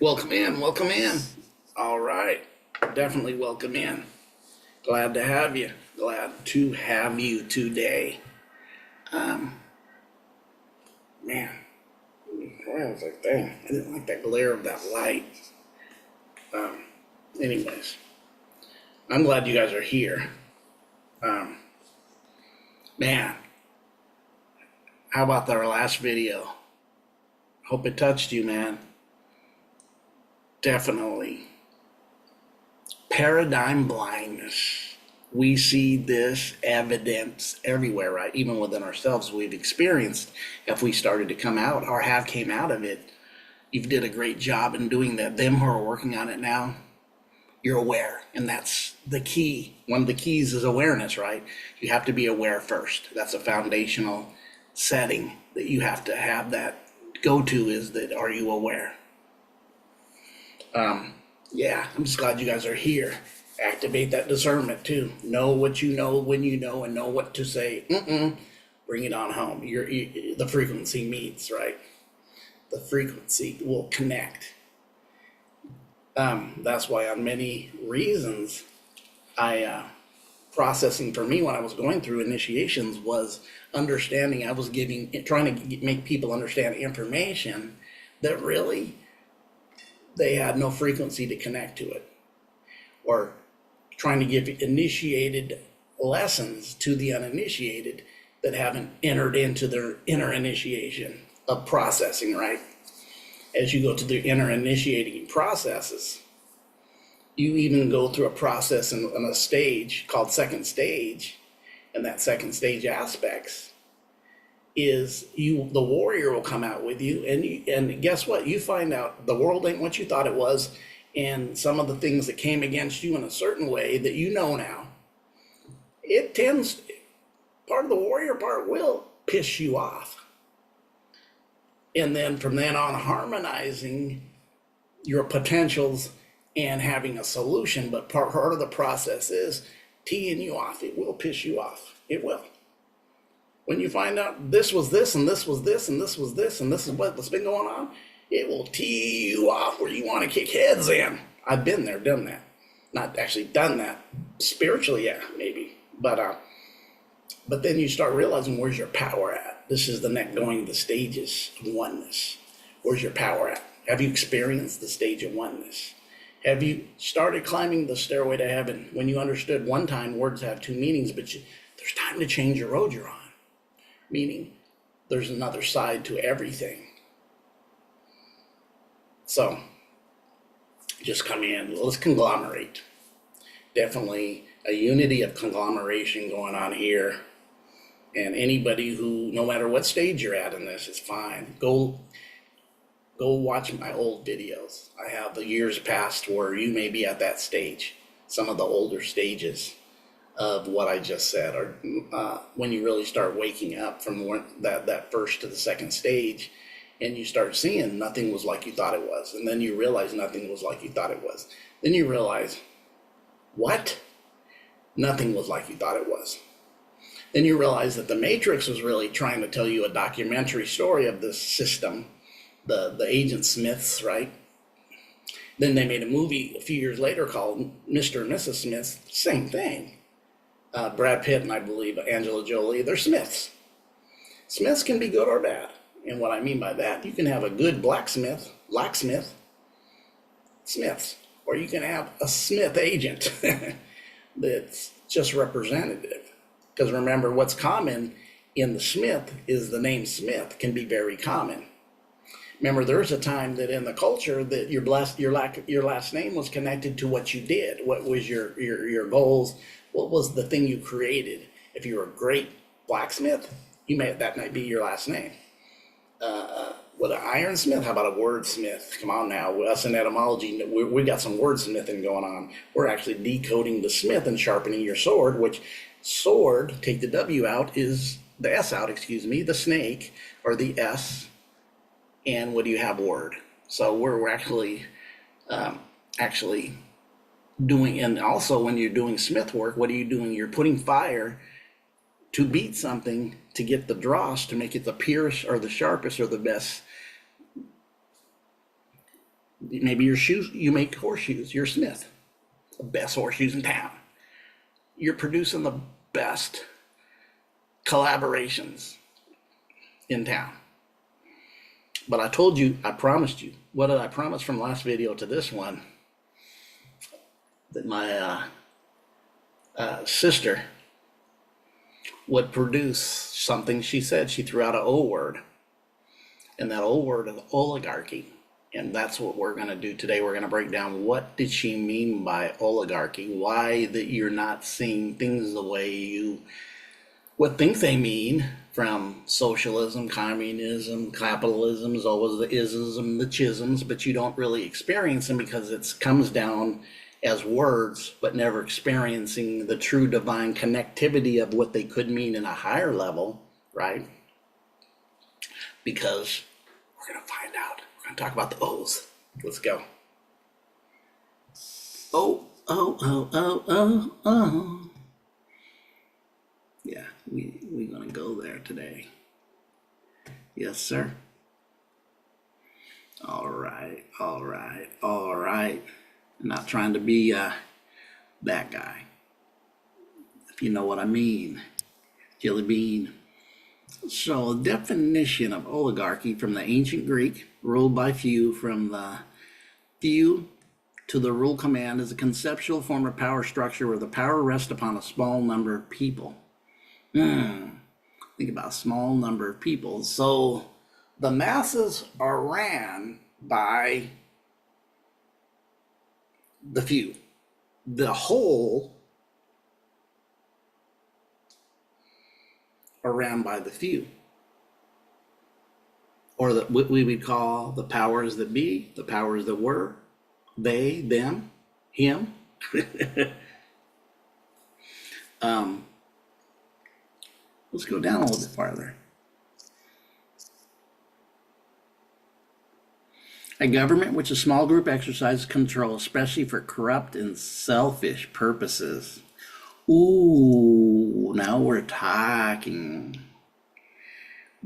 Welcome in, welcome in. All right, definitely welcome in. Glad to have you. Glad to have you today. Um, Man, I was like, dang, I didn't like that glare of that light. Um, Anyways, I'm glad you guys are here. Um, Man, how about our last video? Hope it touched you, man. Definitely. Paradigm blindness. We see this evidence everywhere, right? Even within ourselves, we've experienced. If we started to come out or have came out of it, you've did a great job in doing that. Them who are working on it now, you're aware, and that's the key. One of the keys is awareness, right? You have to be aware first. That's a foundational setting that you have to have. That go to is that, are you aware? Yeah, I'm just glad you guys are here. Activate that discernment too. Know what you know when you know, and know what to say. Bring it on home. The frequency meets, right? The frequency will connect. That's why, on many reasons, processing for me when I was going through initiations was understanding. I was trying to make people understand information that really they had no frequency to connect to it, or trying to give initiated lessons to the uninitiated that haven't entered into their inner initiation of processing, right? As you go to the inner initiating processes, you even go through a process in a stage called second stage, and that second stage aspects is the warrior will come out with you, and guess what? You find out the world ain't what you thought it was, and some of the things that came against you in a certain way that you know now, it tends, part of the warrior part will piss you off. And then from then on, harmonizing your potentials and having a solution. But part of the process is teeing you off. It will piss you off. It will. When you find out this was this, and this was this, and this was this, and this is what's been going on, it will tee you off where you want to kick heads in. I've been there, done that. Not actually done that. Spiritually, yeah, maybe. But then you start realizing, where's your power at? This is the next, going the stages of oneness. Where's your power at? Have you experienced the stage of oneness? Have you started climbing the stairway to heaven when you understood one time words have two meanings, but there's time to change the road you're on? Meaning there's another side to everything. So just come in, let's conglomerate. Definitely a unity of conglomeration going on here. And anybody who, no matter what stage you're at in this, is fine. Go watch my old videos. I have the years past where you may be at that stage, some of the older stages of what I just said, or when you really start waking up from that first to the second stage, and you start seeing nothing was like you thought it was, and then you realize nothing was like you thought it was. Then you realize, what? Nothing was like you thought it was. Then you realize that the Matrix was really trying to tell you a documentary story of this system, the Agent Smiths, right? Then they made a movie a few years later called Mr. and Mrs. Smith, same thing. Brad Pitt and I believe Angela Jolie, they're Smiths. Smiths can be good or bad. And what I mean by that, you can have a good blacksmith, Smiths, or you can have a Smith agent that's just representative. Because remember, what's common in the Smith is the name Smith can be very common. Remember, there's a time that in the culture that your last name was connected to what you did. What was your goals? What was the thing you created? If you were a great blacksmith, that might be your last name. With an ironsmith, how about a wordsmith? Come on now, us in etymology, we got some wordsmithing going on. We're actually decoding the smith and sharpening your sword, which sword, take the W out, is the S out, the snake, or the S, and what do you have, word? So we're actually doing, and also when you're doing smith work, what are you doing? You're putting fire to beat something to get the dross, to make it the purest or the sharpest or the best, maybe your shoes, you make horseshoes, you're Smith, the best horseshoes in town. You're producing the best collaborations in town. But I told you, I promised you. What did I promise from last video to this one? That my sister would produce something. She said she threw out an O word. And that O word is oligarchy. And that's what we're going to do today. We're going to break down what did she mean by oligarchy? Why that you're not seeing things the way you would think they mean, from socialism, communism, capitalism, is always the isms, the chisms, but you don't really experience them because it comes down as words, but never experiencing the true divine connectivity of what they could mean in a higher level, right? Because we're going to find out. We're going to talk about the O's. Let's go. Oh, oh, oh, oh, oh, oh. Yeah, we're going to go there today. Yes, sir. All right, all right, all right. I'm not trying to be that guy, if you know what I mean. Jelly bean. So, definition of oligarchy from the ancient Greek, ruled by few, from the few to the rule command, is a conceptual form of power structure where the power rests upon a small number of people. Think about a small number of people. So, the masses are ran by the few. The whole are ran by the few. Or what we would call the powers that be, the powers that were, they, them, him. Let's go down a little bit farther. A government which a small group exercises control, especially for corrupt and selfish purposes. Ooh, now we're talking.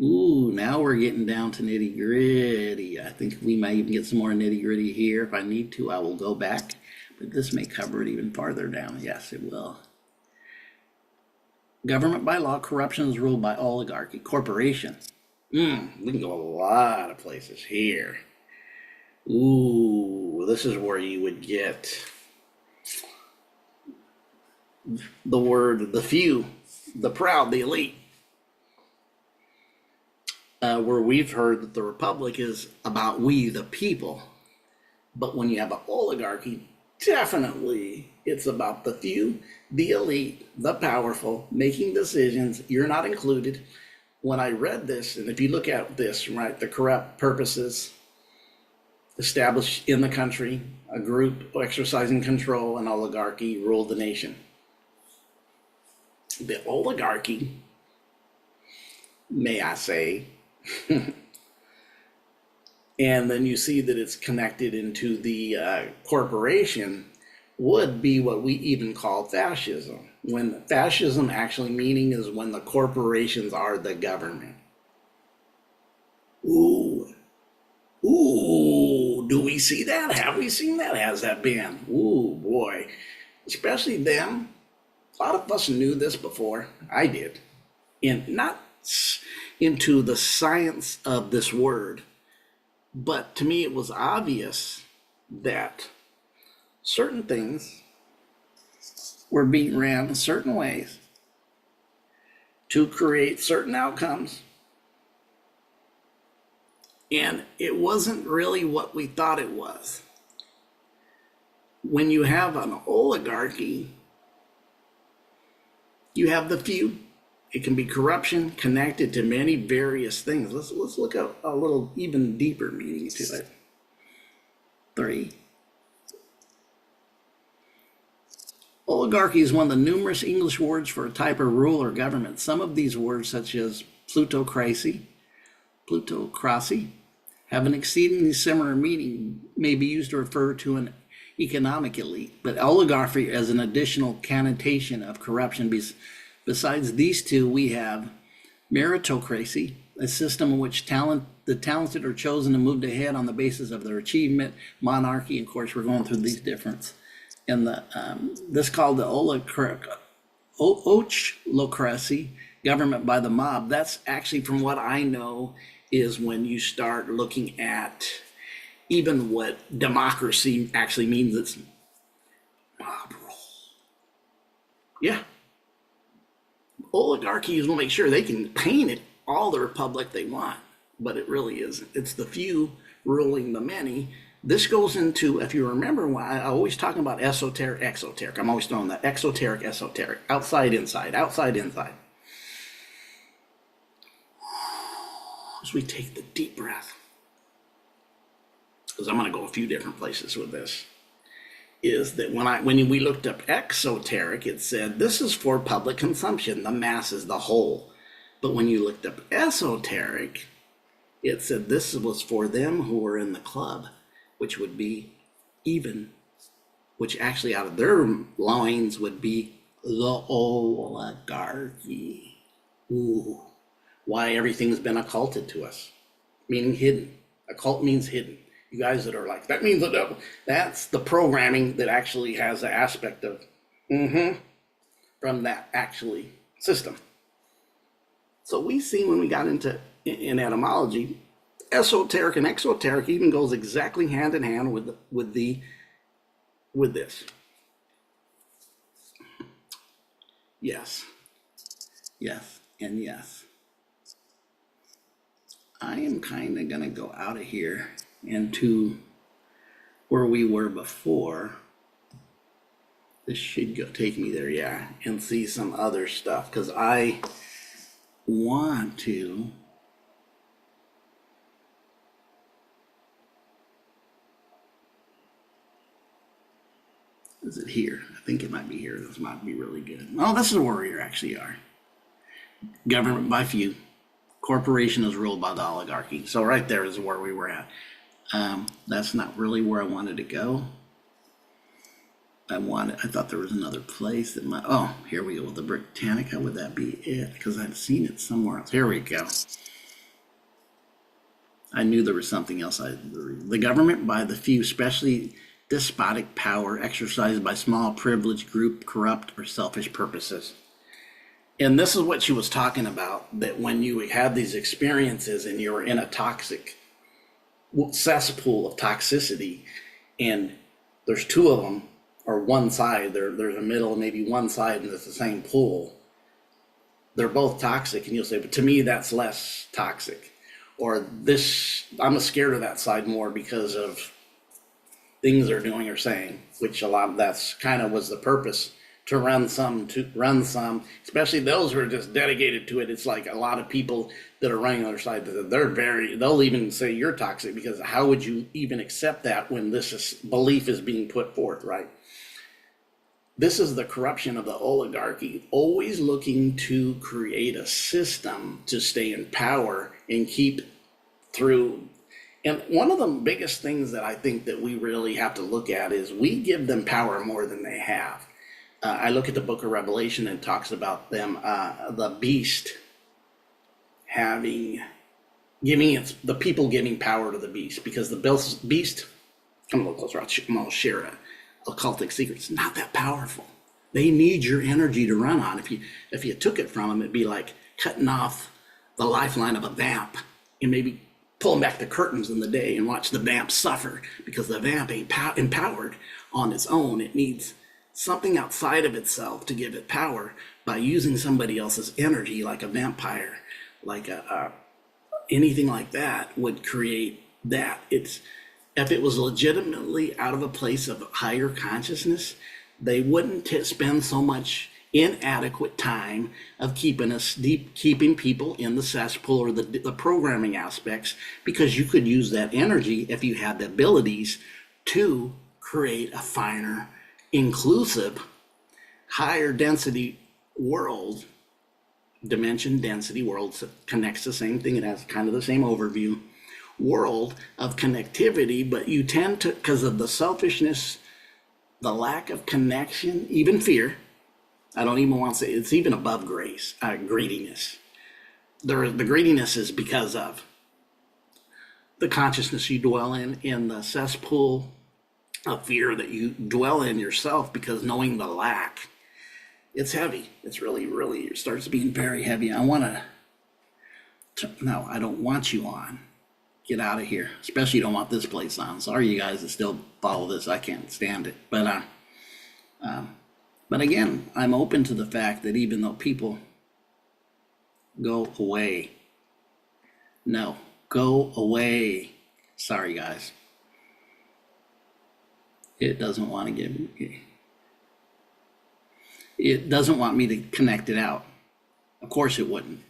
Ooh, now we're getting down to nitty gritty. I think we might even get some more nitty gritty here. If I need to, I will go back, but this may cover it even farther down. Yes, it will. Government by law, corruption is ruled by oligarchy. Corporation. We can go a lot of places here. Ooh, this is where you would get the word the few, the proud, the elite. Where we've heard that the republic is about we, the people. But when you have an oligarchy, definitely it's about the few, the elite, the powerful, making decisions. You're not included. When I read this, and if you look at this, right, the corrupt purposes established in the country, a group exercising control, and oligarchy ruled the nation. The oligarchy, may I say, and then you see that it's connected into the corporation, would be what we even call fascism. When fascism actually meaning is when the corporations are the government. Ooh, do we see that? Have we seen that? Has that been? Ooh, boy, especially them. A lot of us knew this before. I did, and not into the science of this word, but to me it was obvious that certain things were being ran certain ways to create certain outcomes, and it wasn't really what we thought it was. When you have an oligarchy, you have the few. It can be corruption connected to many various things. Let's look at a little even deeper meaning to it. 3. Oligarchy is one of the numerous English words for a type of rule or government. Some of these words, such as plutocracy, have an exceedingly similar meaning, may be used to refer to an economic elite, but oligarchy as an additional connotation of corruption. Besides these two, we have meritocracy, a system in which the talented are chosen and moved ahead on the basis of their achievement, monarchy. Of course, we're going through these difference. And this called the ochlocracy, government by the mob. That's actually, from what I know, is when you start looking at even what democracy actually means. It's mob rule. Yeah. Oligarchies will make sure they can paint it all the republic they want, but it really isn't. It's the few ruling the many. This goes into, if you remember, I always talking about esoteric, exoteric. I'm always throwing that exoteric, esoteric, outside, inside, outside, inside. As we take the deep breath, because I'm going to go a few different places with this, is that when we looked up exoteric, it said this is for public consumption, the masses, the whole. But when you looked up esoteric, it said this was for them who were in the club, which would be even, which actually out of their loins would be the oligarchy. Ooh, why everything's been occulted to us, meaning hidden. Occult means hidden. You guys that are like, that means the devil. That's the programming that actually has the aspect of, from that actually system. So we see when we got into in etymology, esoteric and exoteric even goes exactly hand in hand with this. Yes, yes, and yes. I am kind of gonna go out of here into where we were before. This should take me there, yeah, and see some other stuff, because I want to is it here? I think it might be here. This might be really good. Oh, this is where we actually are. Government by few. Corporation is ruled by the oligarchy. So right there is where we were at. That's not really where I wanted to go. I thought there was another place that might, oh, here we go. The Britannica, would that be it? Because I'd seen it somewhere else. Here we go. I knew there was something else. The government by the few, especially despotic power exercised by small privileged group, corrupt or selfish purposes. And this is what she was talking about, that when you had these experiences and you were in a toxic cesspool of toxicity, and there's two of them, or one side, there's a middle, maybe one side, and it's the same pool. They're both toxic, and you'll say, but to me, that's less toxic. Or this, I'm scared of that side more because of things they're doing or saying, which a lot of that's kind of was the purpose, to run some, especially those who are just dedicated to it. It's like a lot of people that are running on the other side, they'll even say you're toxic, because how would you even accept that when belief is being put forth, right? This is the corruption of the oligarchy, always looking to create a system to stay in power and keep through. And one of the biggest things that I think that we really have to look at is we give them power more than they have. I look at the book of Revelation, and it talks about them, the beast the people giving power to the beast, because the beast, come a little closer, I'll share it. Occultic secrets, not that powerful. They need your energy to run on. If you took it from them, it'd be like cutting off the lifeline of a vamp and maybe pulling back the curtains in the day and watch the vamp suffer, because the vamp ain't empowered on its own. It needs something outside of itself to give it power by using somebody else's energy, like a vampire, like anything like that would create that. If it was legitimately out of a place of higher consciousness, they wouldn't spend so much inadequate time of keeping people in the cesspool or the programming aspects, because you could use that energy if you had the abilities to create a finer, inclusive, higher density world. Dimension density world connects the same thing. It has kind of the same overview. World of connectivity, but you tend to, because of the selfishness, the lack of connection, even fear. I don't even want to say it's even above greediness. The greediness is because of the consciousness you dwell in the cesspool of fear that you dwell in yourself, because knowing the lack, it's heavy. It's really, really, it starts being very heavy. No, I don't want you on. Get out of here. Especially you don't want this place on. Sorry, you guys that still follow this. I can't stand it. But again, I'm open to the fact that even though people go away, no, go away. Sorry, guys. It doesn't want to give me. It doesn't want me to connect it out. Of course it wouldn't.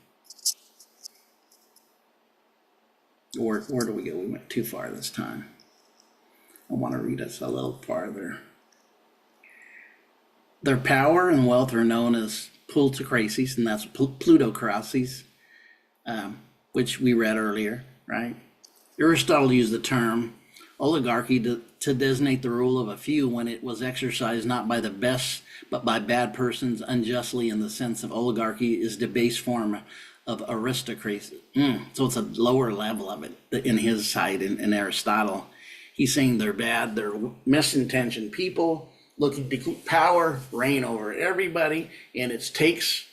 Where do we go? We went too far this time. I want to read us a little farther. Their power and wealth are known as plutocracies, and that's plutocracies, which we read earlier, right? Aristotle used the term oligarchy to designate the rule of a few when it was exercised not by the best, but by bad persons unjustly, in the sense of oligarchy is the base form of aristocracy. So it's a lower level of it in his side, in Aristotle. He's saying they're bad, they're misintentioned people looking to keep power, reign over everybody, and it takes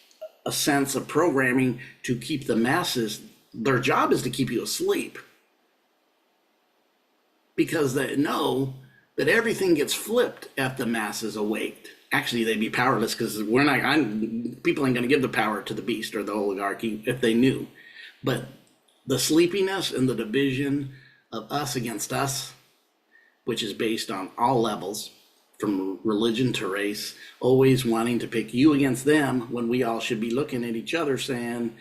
a sense of programming to keep the masses. Their job is to keep you asleep, because they know that everything gets flipped if the masses awake. Actually, they'd be powerless, because people ain't going to give the power to the beast or the oligarchy if they knew. But the sleepiness and the division of us against us, which is based on all levels, from religion to race, always wanting to pick you against them, when we all should be looking at each other saying,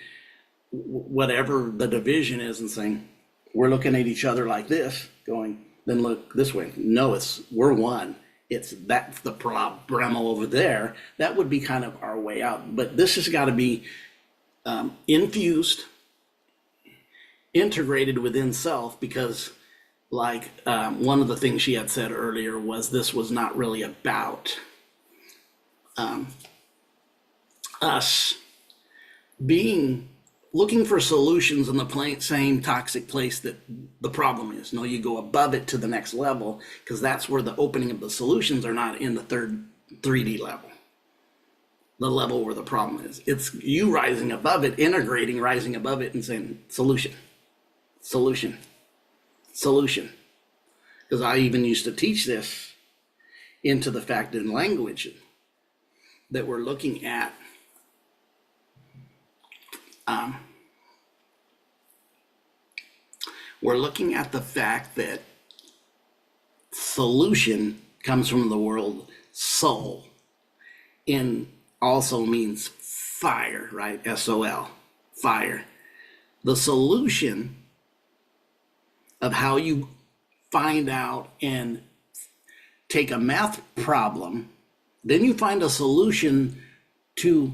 whatever the division is, and saying, we're looking at each other like this, going, then look this way. No, we're one. That's the problem over there. That would be kind of our way out. But this has got to be infused, integrated within self, because like one of the things she had said earlier was this was not really about us looking for solutions in the same toxic place that the problem is. No, you go above it to the next level, because that's where the opening of the solutions are not in the third 3D level, the level where the problem is. It's you rising above it, integrating, rising above it, and saying solution, solution, solution. Because I even used to teach this into the fact in language that we're looking at the fact that solution comes from the word soul, and also means fire, right? S-O-L, fire. The solution of how you find out and take a math problem, then you find a solution to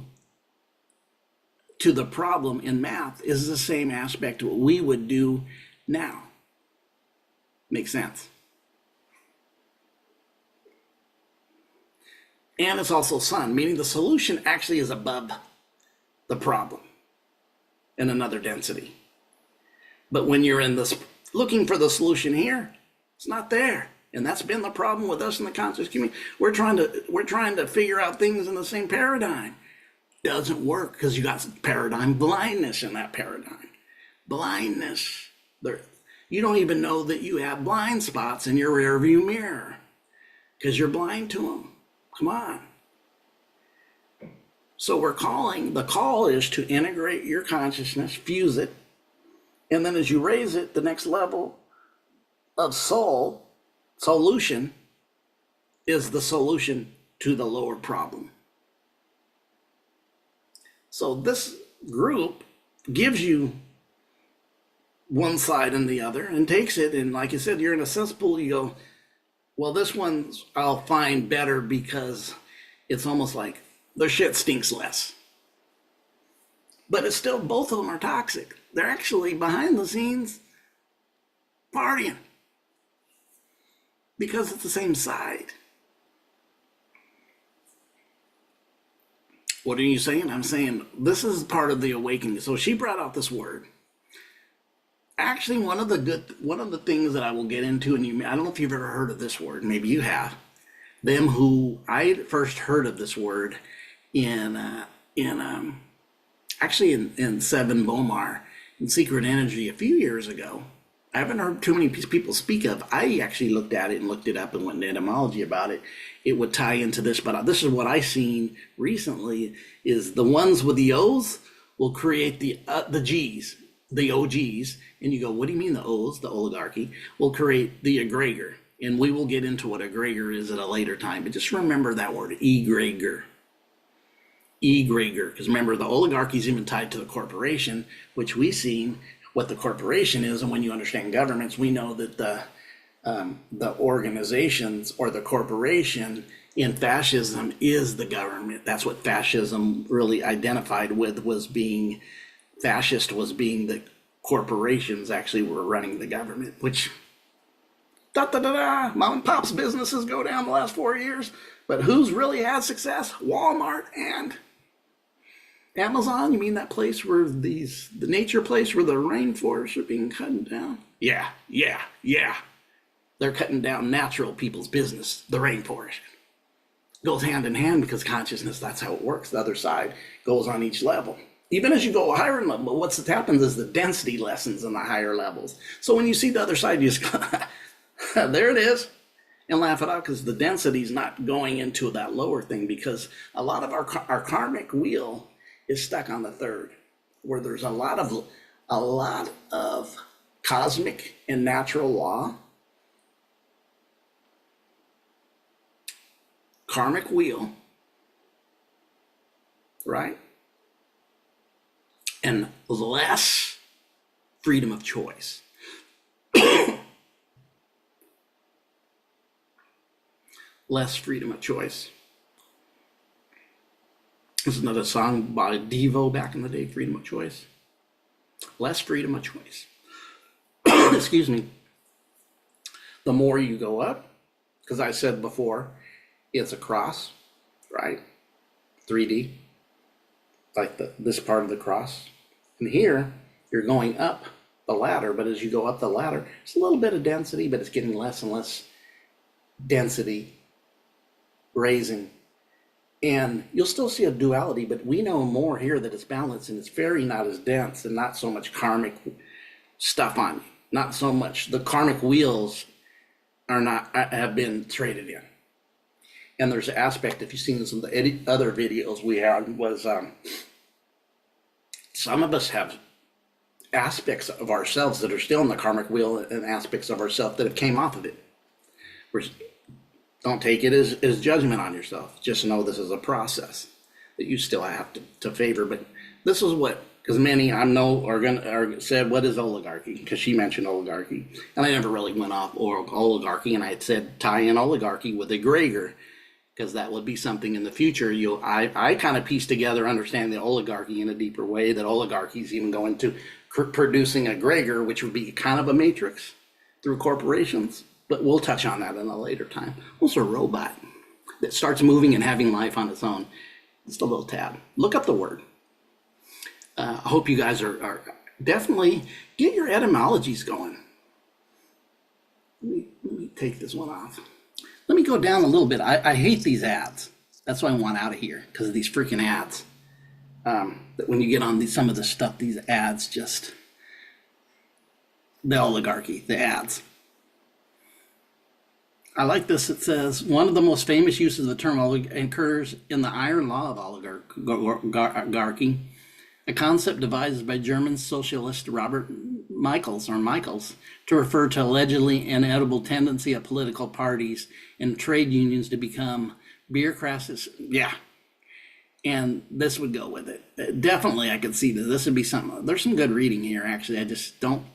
the problem in math, is the same aspect of what we would do now. Makes sense? And it's also sun, meaning the solution actually is above the problem in another density. But when you're in this looking for the solution here, it's not there. And that's been the problem with us in the conscious community. We're trying to figure out things in the same paradigm. Doesn't work, because you got paradigm blindness in that paradigm. Blindness. You don't even know that you have blind spots in your rearview mirror, because you're blind to them. Come on. So the call is to integrate your consciousness, fuse it, and then as you raise it, the next level of solution is the solution to the lower problem. So this group gives you one side and the other, and takes it, and like you said, you're in a cesspool, you go, well, this one I'll find better, because it's almost like their shit stinks less. But it's still, both of them are toxic. They're actually behind the scenes partying, because it's the same side. What are you saying? I'm saying this is part of the awakening. So she brought out this word. Actually, one of the things that I will get into, and I don't know if you've ever heard of this word, maybe you have. Them who I first heard of this word in in actually in Seven Bomar in Secret Energy a few years ago. I haven't heard too many people speak of. I actually looked at it and looked it up and went into etymology about it. It would tie into this, but this is what I seen recently: is the ones with the O's will create the G's, the OGs, and you go, what do you mean the O's? The oligarchy will create the egregor, and we will get into what egregor is at a later time. But just remember that word, egregor. Egregor, because remember the oligarchy is even tied to the corporation, which we seen what the corporation is, and when you understand governments, we know that the organizations or the corporation in fascism is the government. That's what fascism really identified with, was being fascist, was being the corporations actually were running the government, which mom and pop's businesses go down the last 4 years, but who's really had success? Walmart and Amazon. You mean that place where the nature place where the rainforests are being cut down? Yeah. They're cutting down natural people's business. The rainforest goes hand in hand because consciousness, that's how it works. The other side goes on each level. Even as you go higher in level, what's happens is the density lessens in the higher levels. So when you see the other side, you just go, there it is, and laugh it out, because the density is not going into that lower thing, because a lot of our karmic wheel is stuck on the third, where there's a lot of cosmic and natural law, karmic wheel, right? And less freedom of choice. Less freedom of choice. This is another song by Devo back in the day, Freedom of Choice. Less freedom of choice. Excuse me. The more you go up, because I said before, it's a cross, right? 3D, like this part of the cross. And here, you're going up the ladder, but as you go up the ladder, it's a little bit of density, but it's getting less and less density raising. And you'll still see a duality, but we know more here that it's balanced, and it's very not as dense and not so much karmic stuff on you. Not so much. The karmic wheels have been traded in. And there's an aspect, if you've seen some of the other videos we had, was some of us have aspects of ourselves that are still in the karmic wheel, and aspects of ourselves that have came off of it. Don't take it as judgment on yourself. Just know this is a process that you still have to favor. But this is what, because many I know are said, what is oligarchy? Because she mentioned oligarchy, and I never really went off oligarchy, and I had said tie in oligarchy with egregor, because that would be something in the future. I kind of pieced together understanding the oligarchy in a deeper way, that oligarchy is even going to producing egregor, which would be kind of a matrix through corporations. But we'll touch on that in a later time. Also a robot that starts moving and having life on its own. Just a little tab. Look up the word. I hope you guys are definitely get your etymologies going. Let me take this one off. Let me go down a little bit. I hate these ads. That's why I want out of here, because of these freaking ads. That when you get on some of the stuff, these ads just, the oligarchy, the ads. I like this. It says, one of the most famous uses of the term occurs in the iron law of oligarchy, a concept devised by German socialist Robert Michaels to refer to allegedly inedible tendency of political parties and trade unions to become bureaucrats. Yeah. And this would go with it. Definitely, I could see that this would be something. There's some good reading here, actually. I just don't.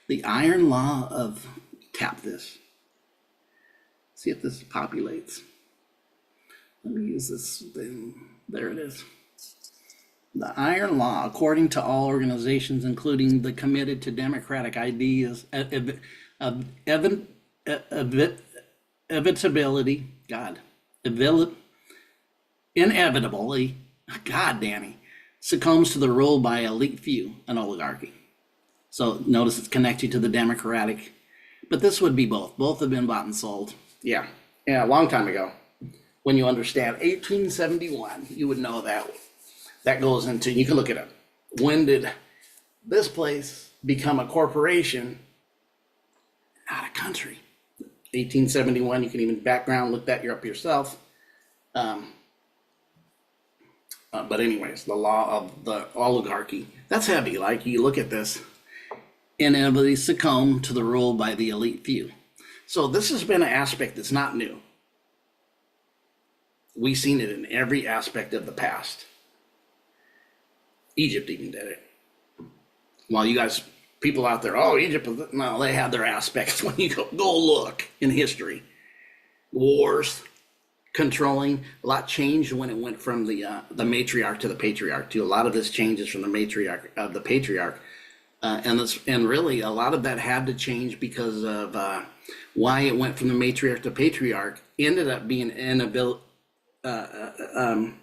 The iron law of, tap this. See if this populates. Let me use this thing. There it is. The iron law, according to all organizations, including the committed to democratic ideas, inevitably, God, Danny, succumbs to the rule by elite few, an oligarchy. So notice it's connected to the democratic, but this would be both. Both have been bought and sold. Yeah, yeah, a long time ago. When you understand 1871, you would know that that goes into, you can look it up. When did this place become a corporation, not a country? 1871, you can even background look that up yourself. But anyways, the law of the oligarchy, that's heavy. Like you look at this, inevitably succumb to the rule by the elite few. So this has been an aspect that's not new. We've seen it in every aspect of the past. Egypt even did it. While you guys, people out there, oh, Egypt, no, they had their aspects. When you go look in history, wars, controlling, a lot changed when it went from the matriarch to the patriarch. To a lot of this changes from the matriarch of the patriarch, and really a lot of that had to change because of why it went from the matriarch to patriarch. Ended up being inability. That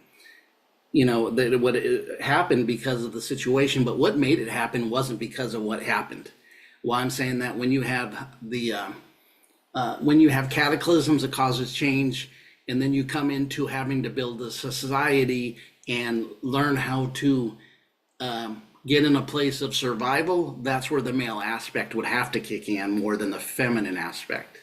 what happened because of the situation, but what made it happen wasn't because of what happened. Why I'm saying that, when you have cataclysms that causes change, and then you come into having to build a society and learn how to get in a place of survival, that's where the male aspect would have to kick in more than the feminine aspect.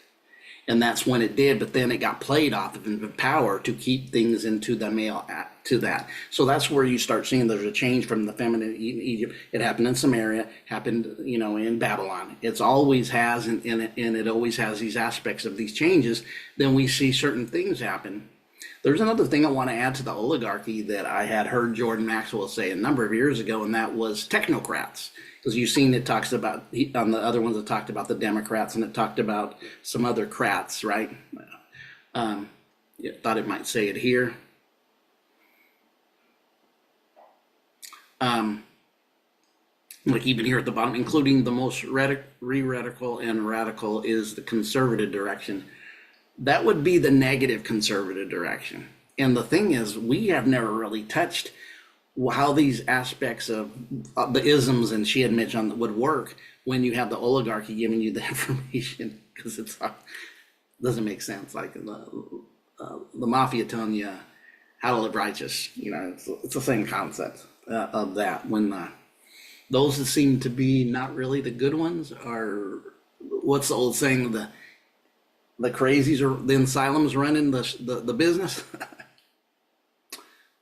And that's when it did, but then it got played off of the power to keep things into the male to that. So that's where you start seeing there's a change from the feminine in Egypt. It happened in Samaria, happened, in Babylon. It's always has, and it always has these aspects of these changes. Then we see certain things happen. There's another thing I want to add to the oligarchy that I had heard Jordan Maxwell say a number of years ago, and that was technocrats. Because you've seen it talks about, on the other ones, it talked about the Democrats, and it talked about some other crats, right? Thought it might say it here. Like even here at the bottom, including the most radical and radical is the conservative direction. That would be the negative conservative direction. And the thing is, we have never really touched how these aspects of the isms, and she had mentioned, would work when you have the oligarchy giving you the information, because it doesn't make sense. Like the mafia telling you how to live righteous. It's the same concept of that. When those that seem to be not really the good ones are, what's the old saying? The crazies or the asylums running the business.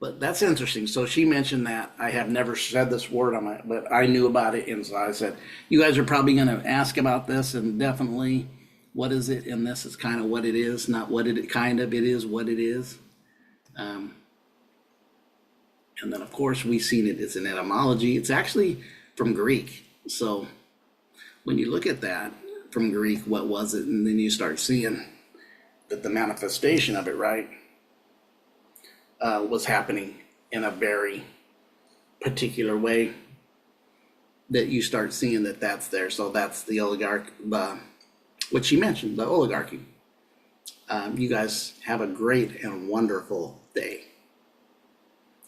But that's interesting. So she mentioned that. I have never said this word but I knew about it. And so I said, you guys are probably going to ask about this, and definitely, what is it? And this is kind of what it is, not what it kind of, it is what it is. And then of course we've seen it. It's an etymology. It's actually from Greek. So when you look at that from Greek, what was it? And then you start seeing that the manifestation of it, right? Was happening in a very particular way, that you start seeing that's there. So that's the oligarch, what she mentioned, the oligarchy. You guys have a great and wonderful day.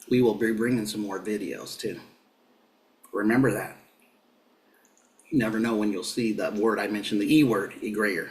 We will be bringing some more videos too. Remember that. You never know when you'll see that word I mentioned, the E word, egrayer.